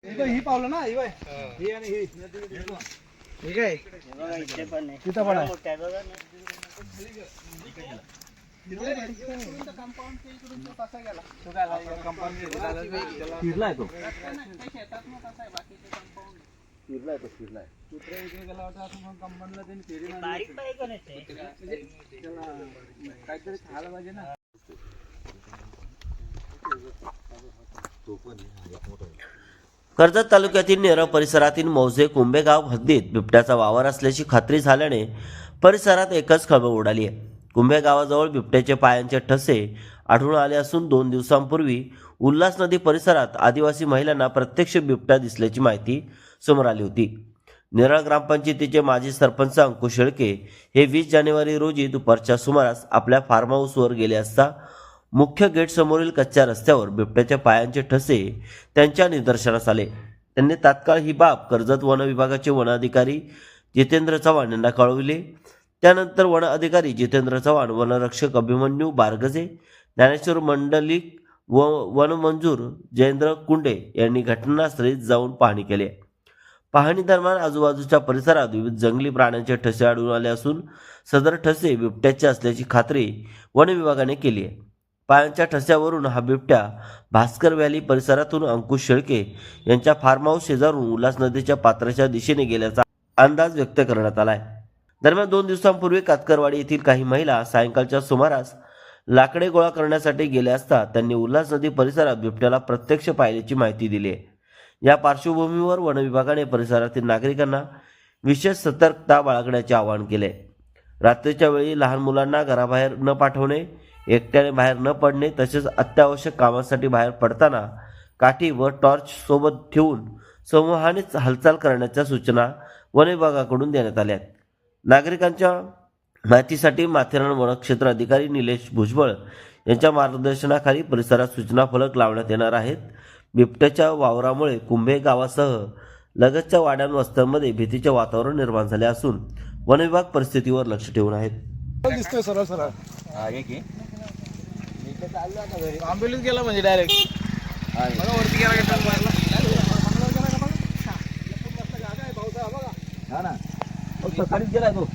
ही पावलं ना ही बाय ही आणि ही ठीक आहे तिथं पण आहे फिरलाय तो फिरलाय कुत्रा इकडे गेला होता असं मग कंपनीला त्यांनी फेरी मारली काहीतरी खायला पाहिजे ना कर्जत तालुक्यातील नेरळ परिसरातील मौजे कुंभेगाव हद्दीत बिबट्याचा वावर असल्याची खात्री झाल्याने परिसरात एकच खळबळ उडाली आहे. कुंभेगावाजवळ बिबट्याचे पायांचे ठसे आढळून आले असून 2 दिवसांपूर्वी उल्हास नदी परिसरात आदिवासी महिलांना प्रत्यक्ष बिबट्या दिसल्याची माहिती समोर आली होती. नेरळ ग्रामपंचायतीचे माजी सरपंच अंकुश शेळके हे 20 जानेवारी रोजी दुपारच्या सुमारास आपल्या फार्म हाऊसवर गेले असता मुख्य गेट समोरील कच्च्या रस्त्यावर बिबट्याच्या पायांचे ठसे त्यांच्या निदर्शनास आले. त्यांनी तात्काळ ही बाब कर्जत वन विभागाचे वन अधिकारी जितेंद्र चव्हाण यांना कळविले. त्यानंतर वन अधिकारी जितेंद्र चव्हाण, वनरक्षक अभिमन्यू बारगजे, ज्ञानेश्वर मंडलिक व वनमंजूर जयेंद्र कुंडे यांनी घटनास्थळी जाऊन पाहणी केली. पाहणी दरम्यान आजूबाजूच्या परिसरात विविध जंगली प्राण्यांचे ठसे आढळून आले असून सदर ठसे बिबट्याचे असल्याची खात्री वन विभागाने केली आहे. पायांच्या ठस्यावरून हा बिबट्या भास्कर व्हॅली परिसरातून अंकुश शेळके यांच्या फार्म हाऊस शेजारून उल्हास नदीच्या पात्राच्या दिशेने गेल्याचा अंदाज व्यक्त करण्यात आला आहे. दरम्यान 2 दिवसांपूर्वी कातकरवाडी येथील काही महिला सायंकाळच्या सुमारास लाकडे गोळा करण्यासाठी गेल्या असता त्यांनी उल्हास नदी परिसरात बिबट्याला प्रत्यक्ष पाहिल्याची माहिती दिली आहे. या पार्श्वभूमीवर वन विभागाने परिसरातील नागरिकांना विशेष सतर्कता बाळगण्याचे आवाहन केले. रात्रीच्या वेळी लहान मुलांना घराबाहेर न पाठवणे, एकट्याने बाहेर न पडणे तसेच अत्यावश्यक कामासाठी बाहेर पडताना काठी व टॉर्च सोबत ठेवून समूहानेच हालचाल करण्याच्या सूचना वन विभागाकडून देण्यात आल्या आहेत. नागरिकांच्या माहितीसाठी माथेरान वनक्षेत्र अधिकारी निलेश भुजबळ यांच्या मार्गदर्शनाखाली परिसरात सूचना फलक लावण्यात येणार आहेत. बिबट्याच्या वावरामुळे कुंभे गावासह लगतच्या वाड्यां वस्त्यांमध्ये भीतीचे वातावरण निर्माण झाले असून वन विभाग परिस्थितीवर लक्ष ठेवून आहेत. दिसतोय सरळ सरळ ॲम्ब्युलन्स गेला म्हणजे डायरेक्ट वरती गेला सकाळीच गेला तो.